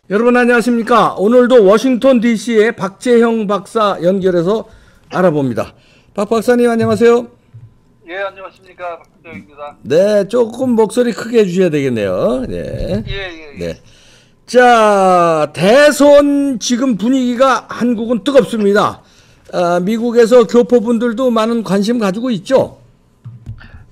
여러분 안녕하십니까? 오늘도 워싱턴 DC의 박재형 박사 연결해서 알아봅니다. 박 박사님 안녕하세요. 예, 안녕하십니까. 박대영입니다. 네, 조금 목소리 크게 해주셔야 되겠네요. 네. 예. 네. 자, 대선 지금 분위기가 한국은 뜨겁습니다. 미국에서 교포분들도 많은 관심 가지고 있죠?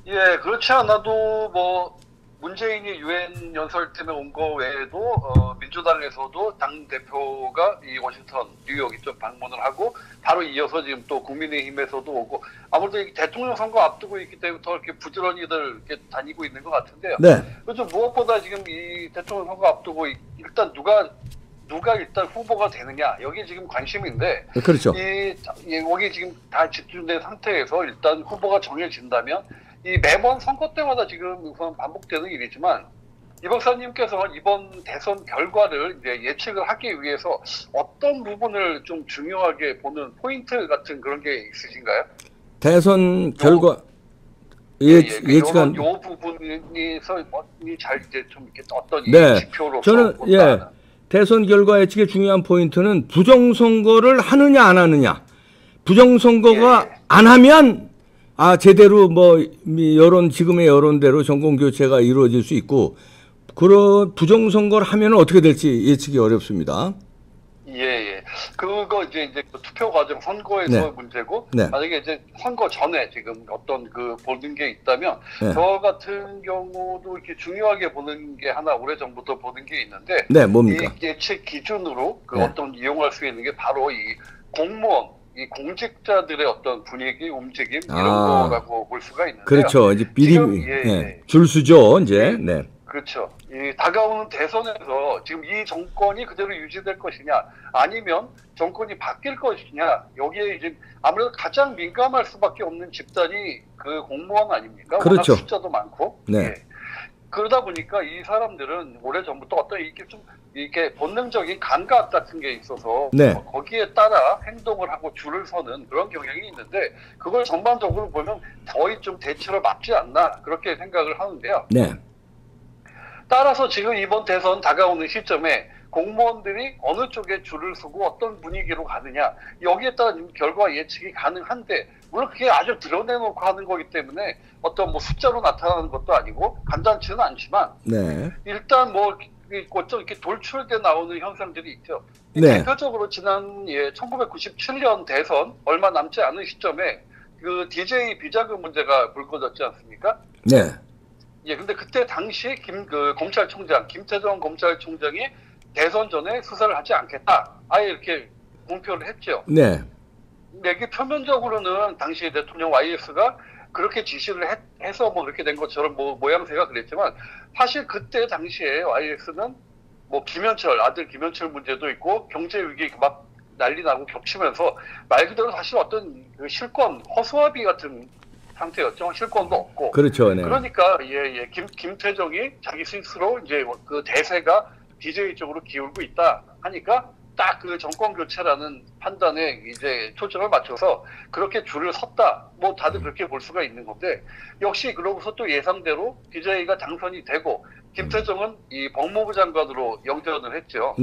예, 그렇지 않아도 문재인이 유엔 연설 때문에 온 거 외에도 민주당에서도 당 대표가 이 워싱턴, 뉴욕 이쪽 방문을 하고 바로 이어서 지금 또 국민의힘에서도 오고 아무래도 이 대통령 선거 앞두고 있기 때문에 더 이렇게 부지런히들 이렇게 다니고 있는 것 같은데요. 네. 그래서 무엇보다 지금 이 대통령 선거 앞두고 일단 누가 일단 후보가 되느냐 여기 지금 관심인데 그렇죠. 여기 지금 다 집중된 상태에서 일단 후보가 정해진다면 이 매번 선거 때마다 지금 우선 반복되는 일이지만 이 박사님께서 이번 대선 결과를 이제 예측을 하기 위해서 어떤 부분을 좀 중요하게 보는 포인트 같은 그런 게 있으신가요? 대선 결과 예측한 요 부분에서 잘 이제 좀 이렇게 어떤 네. 지표로서 저는 대선 결과 예측의 중요한 포인트는 부정선거를 하느냐 안 하느냐. 부정선거가 안 하면 제대로 지금의 여론대로 정권 교체가 이루어질 수 있고, 그런 부정선거를 하면 어떻게 될지 예측이 어렵습니다. 예. 그거 이제 그 투표 과정 선거에서 문제고, 만약에 이제 선거 전에 지금 어떤 보는 게 있다면, 저 같은 경우도 이렇게 중요하게 보는 게 하나 오래전부터 보는 게 있는데, 뭡니까? 이 예측 기준으로 어떤 이용할 수 있는 게 바로 이 공무원, 이 공직자들의 어떤 분위기, 움직임 이런 거라고 볼 수가 있는데요. 그렇죠. 이제 줄수죠, 이제. 그렇죠. 이 다가오는 대선에서 지금 이 정권이 그대로 유지될 것이냐, 아니면 정권이 바뀔 것이냐, 여기에 이제 아무래도 가장 민감할 수밖에 없는 집단이 그 공무원 아닙니까? 그렇죠. 워낙 숫자도 많고. 그러다 보니까 이 사람들은 오래전부터 어떤 이게 본능적인 감각 같은 게 있어서 거기에 따라 행동을 하고 줄을 서는 그런 경향이 있는데, 그걸 전반적으로 보면 거의 좀 대체로 맞지 않나 그렇게 생각을 하는데요. 따라서 지금 이번 대선 다가오는 시점에 공무원들이 어느 쪽에 줄을 서고 어떤 분위기로 가느냐, 여기에 따라 결과 예측이 가능한데, 물론 그게 아주 드러내놓고 하는 거기 때문에 어떤 숫자로 나타나는 것도 아니고 간단치는 않지만, 일단 좀 이렇게 돌출돼 나오는 현상들이 있죠. 대표적으로 지난 1997년 대선 얼마 남지 않은 시점에 그 DJ 비자금 문제가 불거졌지 않습니까? 근데 그때 당시 김태정 검찰총장이 대선 전에 수사를 하지 않겠다, 아예 이렇게 공표를 했죠. 이게 표면적으로는 당시 대통령 YS가 그렇게 지시를 해서 그렇게 된 것처럼 모양새가 그랬지만, 사실 그때 당시에 YS는 아들 김현철 문제도 있고 경제 위기 막 난리 나고 겹치면서 말 그대로 사실 어떤 실권 허수아비 같은 상태였죠. 실권도 없고. 그렇죠. 그러니까 김태정이 자기 스스로 이제 그 대세가 DJ 쪽으로 기울고 있다 하니까 딱 그 정권 교체라는 판단에 이제 초점을 맞춰서 그렇게 줄을 섰다. 다들 그렇게 볼 수가 있는 건데, 역시 그러고서 또 예상대로 DJ가 당선이 되고 김태정은 이 법무부 장관으로 영전을 했죠.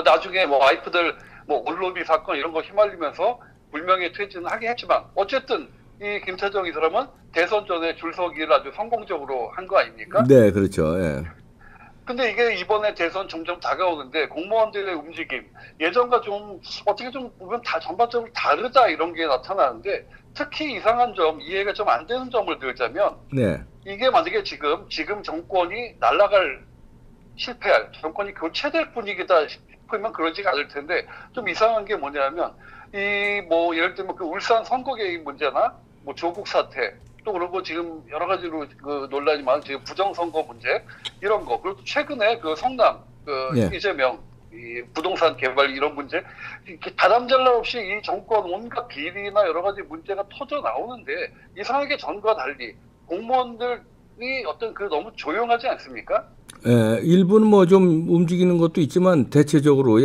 나중에 와이프들 올로비 사건 이런 거 휘말리면서 불명예 퇴진을 하긴 했지만, 어쨌든 이 김태정 이 사람은 대선 전에 줄서기를 아주 성공적으로 한 거 아닙니까? 그렇죠. 근데 이게 이번에 대선 점점 다가오는데 공무원들의 움직임, 예전과 좀 어떻게 좀 보면 다 전반적으로 다르다 이런 게 나타나는데, 특히 이상한 점, 이해가 좀 안 되는 점을 들자면, 이게 만약에 지금 정권이 실패할, 정권이 교체될 분위기다 싶으면 그러지가 않을 텐데, 좀 이상한 게 뭐냐면, 예를 들면 그 울산 선거 개입 문제나 조국 사태, 또 그리고 지금 여러 가지로 논란이 많은 지금 부정선거 문제 이런 거, 그리고 최근에 성남 이재명 부동산 개발 이런 문제, 바람잘날 없이 이 정권 온갖 비리나 여러 가지 문제가 터져 나오는데, 이상하게 전과 달리 공무원들이 어떤 너무 조용하지 않습니까? 일부는 좀 움직이는 것도 있지만 대체적으로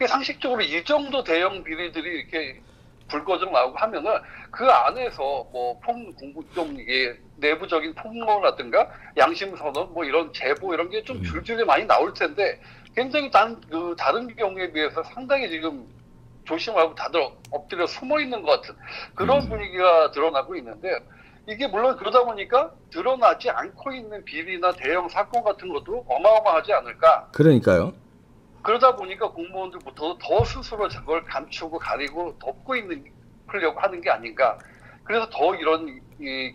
상식적으로 이 정도 대형 비리들이 이렇게 불거져 나오고 하면은 그 안에서 뭐 좀 이게 내부적인 폭로라든가 양심선언 뭐 이런 제보 이런 게 좀 줄줄이 많이 나올 텐데 굉장히 다른 경우에 비해서 상당히 지금 조심하고 다들 엎드려 숨어 있는 것 같은 그런 분위기가 드러나고 있는데 이게 물론 그러다 보니까 드러나지 않고 있는 비리나 대형 사건 같은 것도 어마어마하지 않을까. 그러니까요. 그러다 보니까 공무원들부터 더 스스로 저걸 감추고 가리고 덮고 하려고 하는 게 아닌가. 그래서 더 이런 이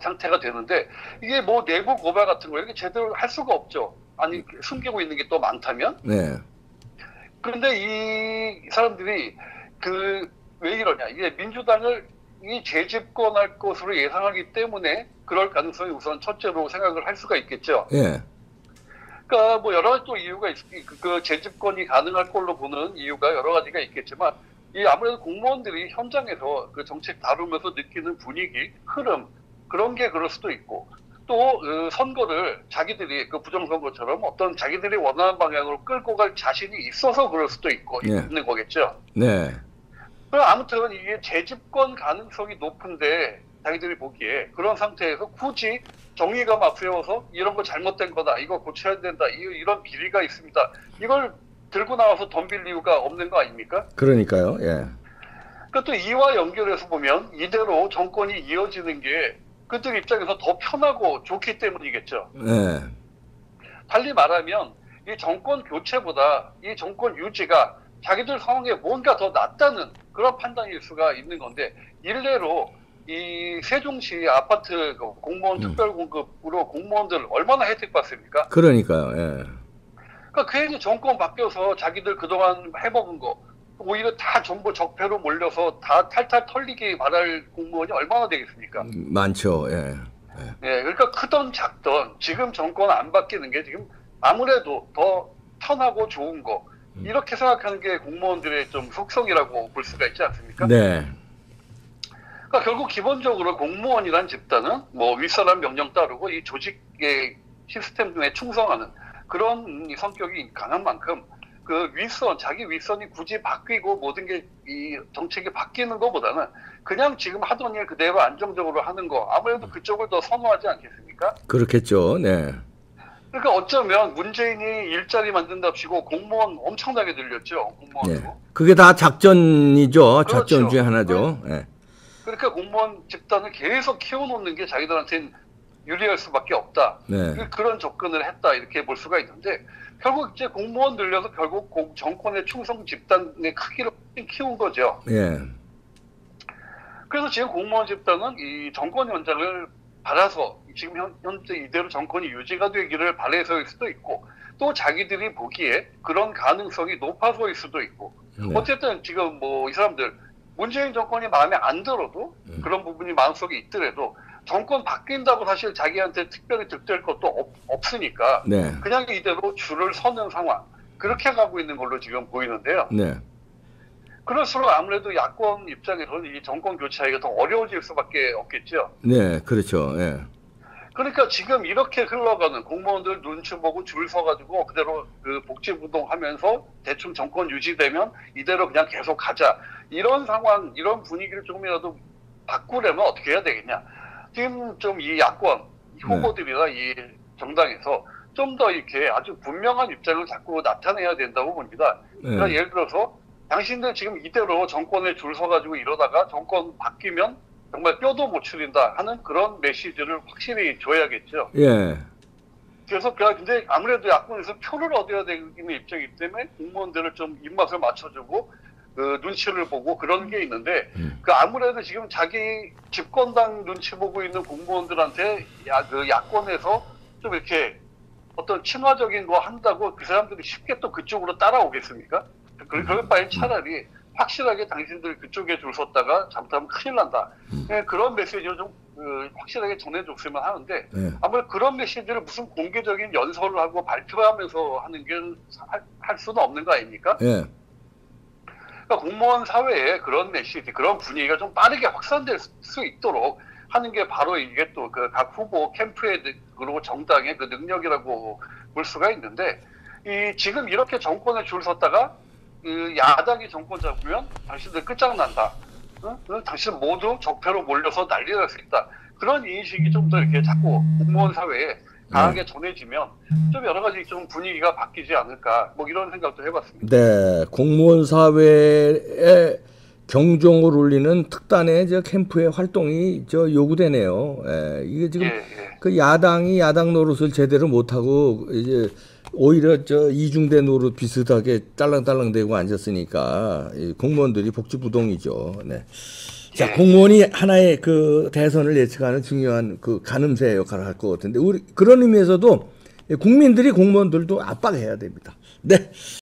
상태가 되는데 이게 뭐 내부 고발 같은 거 이렇게 제대로 할 수가 없죠. 아니 숨기고 있는 게 또 많다면. 네. 그런데 이 사람들이 왜 이러냐. 이게 민주당을 재집권할 것으로 예상하기 때문에 그럴 가능성이 우선 첫째로 생각을 할 수가 있겠죠. 예. 그러니까 뭐 여러 가지 또 이유가 그 재집권이 가능할 걸로 보는 이유가 여러 가지가 있겠지만 이 아무래도 공무원들이 현장에서 그 정책 다루면서 느끼는 분위기, 흐름 그런 게 그럴 수도 있고 또 선거를 자기들이 그 부정선거처럼 어떤 자기들이 원하는 방향으로 끌고 갈 자신이 있어서 그럴 수도 있고 있는 거겠죠. 네. 아무튼 이게 재집권 가능성이 높은데 자기들이 보기에 그런 상태에서 굳이 정의감 앞세워서 이런 거 잘못된 거다, 이거 고쳐야 된다, 이런 비리가 있습니다. 이걸 들고 나와서 덤빌 이유가 없는 거 아닙니까? 그러니까요. 예. 그러니까 또 이와 연결해서 보면 이대로 정권이 이어지는 게 그들 입장에서 더 편하고 좋기 때문이겠죠. 네. 달리 말하면 이 정권 교체보다 이 정권 유지가 자기들 상황에 뭔가 더 낫다는 그런 판단일 수가 있는 건데 일례로 이 세종시 아파트 공무원 특별공급으로 공무원들 얼마나 혜택 받습니까? 그러니까요. 예. 그러니까 괜히 정권 바뀌어서 자기들 그동안 해먹은 거 오히려 다 전부 적폐로 몰려서 다 탈탈 털리기 바랄 공무원이 얼마나 되겠습니까? 많죠. 예. 예, 그러니까 크던 작던 지금 정권 안 바뀌는 게 지금 아무래도 더 편하고 좋은 거 이렇게 생각하는 게 공무원들의 좀 속성이라고 볼 수가 있지 않습니까? 네. 그러니까 결국 기본적으로 공무원이란 집단은 뭐 윗사람 명령 따르고 이 조직의 시스템에 충성하는 그런 성격이 강한 만큼 그 자기 윗선이 굳이 바뀌고 모든 게 이 정책이 바뀌는 것보다는 그냥 지금 하던 일 그대로 안정적으로 하는 거 아무래도 그쪽을 더 선호하지 않겠습니까? 그렇겠죠. 네. 그러니까 어쩌면 문재인이 일자리 만든답시고 공무원 엄청나게 늘렸죠. 공무원으로. 네. 그게 다 작전이죠. 그렇죠. 작전 중에 하나죠. 네. 그러니까 공무원 집단을 계속 키워놓는 게 자기들한테는 유리할 수밖에 없다. 네. 그런 접근을 했다 이렇게 볼 수가 있는데 결국 이제 공무원 늘려서 결국 정권의 충성 집단의 크기를 키운 거죠. 예. 그래서 지금 공무원 집단은 이 정권 현장을 바라서 지금 현재 이대로 정권이 유지가 되기를 바라서일 수도 있고 또 자기들이 보기에 그런 가능성이 높아서일 수도 있고 네. 어쨌든 지금 뭐 이 사람들 문재인 정권이 마음에 안 들어도 그런 부분이 마음속에 있더라도 정권 바뀐다고 사실 자기한테 특별히 득될 것도 없으니까 네. 그냥 이대로 줄을 서는 상황 그렇게 가고 있는 걸로 지금 보이는데요. 네. 그럴수록 아무래도 야권 입장에서는 이 정권 교체하기가 더 어려워질 수밖에 없겠죠. 네, 그렇죠. 예. 그러니까 지금 이렇게 흘러가는 공무원들 눈치 보고 줄 서가지고 그대로 그 복지부동하면서 대충 정권 유지되면 이대로 그냥 계속 가자. 이런 상황, 이런 분위기를 조금이라도 바꾸려면 어떻게 해야 되겠냐. 지금 좀 이 야권 후보들이나 이 정당에서 좀 더 이렇게 아주 분명한 입장을 자꾸 나타내야 된다고 봅니다. 그러니까 예를 들어서 당신들 지금 이대로 정권에 줄 서가지고 이러다가 정권 바뀌면 정말 뼈도 못 추린다 하는 그런 메시지를 확실히 줘야겠죠. 예. 그래서 근데 아무래도 야권에서 표를 얻어야 되는 입장이기 때문에 공무원들을 좀 입맛을 맞춰주고 그 눈치를 보고 그런 게 있는데 그 아무래도 지금 자기 집권당 눈치 보고 있는 공무원들한테 그 야권에서 좀 이렇게 어떤 친화적인 거 한다고 그 사람들이 쉽게 또 그쪽으로 따라오겠습니까? 그럴 바엔 차라리 확실하게 당신들 그쪽에 줄 섰다가 잘못하면 큰일 난다. 그런 메시지를 좀 확실하게 전해줬으면 하는데 아무래도 그런 메시지를 무슨 공개적인 연설을 하고 발표하면서 하는 게 할 수는 없는 거 아닙니까? 예. 그러니까 공무원 사회에 그런 메시지, 그런 분위기가 좀 빠르게 확산될 수 있도록 하는 게 바로 이게 또 그 각 후보 캠프의 그리고 정당의 그 능력이라고 볼 수가 있는데 지금 이렇게 정권에 줄 섰다가 그 야당이 정권 잡으면 당신들 끝장난다. 당신 모두 적폐로 몰려서 난리 날 수 있다. 그런 인식이 좀 더 이렇게 자꾸 공무원 사회에 강하게 전해지면 좀 여러 가지 좀 분위기가 바뀌지 않을까 뭐 이런 생각도 해봤습니다. 네, 공무원 사회에 경종을 울리는 특단의 캠프의 활동이 요구되네요. 예, 이게 지금 그 야당이 야당 노릇을 제대로 못하고 이제 오히려 이중대 노릇 비슷하게 딸랑딸랑대고 앉았으니까 공무원들이 복지부동이죠. 네. 자, 공무원이 하나의 그 대선을 예측하는 중요한 그 가늠쇠 역할을 할 것 같은데, 우리 그런 의미에서도 국민들이 공무원들도 압박해야 됩니다. 네.